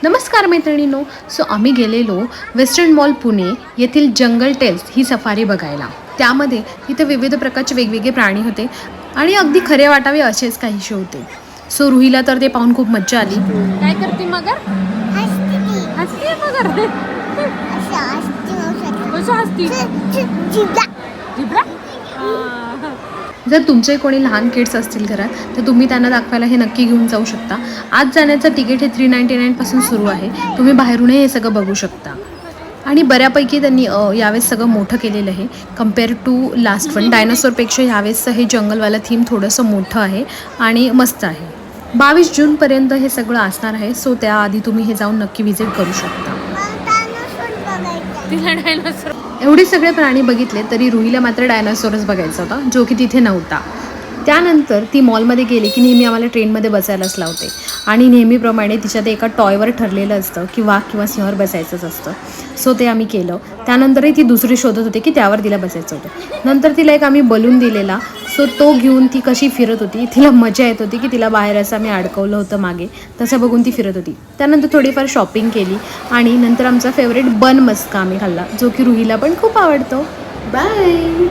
नमस्कार मैत्रिणींनो. सो आम्ही गेलेलो वेस्टर्न मॉल पुणे येथील जंगल टेल्स ही सफारी बघायला. त्यामध्ये तिथे विविध प्रकारचे वेगवेगळे प्राणी होते आणि अगदी खरे वाटावे असेच काहीसे होते. सो रुहीला तर ते पाहून खूप मज्जा आली. काय करते मगर? हसते मगर. कसं हसती? जिब्रा? जर तुमचे कोणी लहान किड्स असतील घरात तर तुम्ही त्यांना दाखवायला हे नक्की घेऊन जाऊ शकता. आज जाण्याचं तिकीट हे 399 पासून सुरू आहे. तुम्ही बाहेरूनही हे सगळं बघू शकता आणि बऱ्यापैकी त्यांनी यावेळेस सगळं मोठं केलेलं आहे कम्पेअर टू लास्ट वन. डायनासोरपेक्षा यावेळेसचं हे जंगलवालं थीम थोडंसं मोठं आहे आणि मस्त आहे. 22 जूनपर्यंत हे सगळं असणार आहे. सो त्याआधी तुम्ही हे जाऊन नक्की व्हिजिट करू शकता. तिला डायनोसॉर. एवढे सगळे प्राणी बघितले तरी रुहीला मात्र डायनासोरच बघायचा होता, जो की तिथे नव्हता. त्यानंतर ती मॉलमध्ये गेली की नेहमी आम्हाला ट्रेनमध्ये बसायलाच लावते आणि नेहमीप्रमाणे तिच्या ते एका टॉयवर ठरलेलं असतं की वाघ किंवा सिंहावर बसायचंच असतं. सो ते आम्ही केलं. त्यानंतरही ती दुसरी शोधत होती की त्यावर तिला बसायचं होतं. नंतर तिला एक आम्ही बलून दिलेला. सो तो घेऊन ती कशी फिरत होती, तिला मजा येत होती की तिला बाहेर असं आम्ही अडकवलं होतं मागे, तसं बघून ती फिरत होती. त्यानंतर थोडीफार शॉपिंग केली आणि नंतर आमचा फेवरेट बन मस्का आम्ही खाल्ला, जो की रुहीला पण खूप आवडतो. बाय.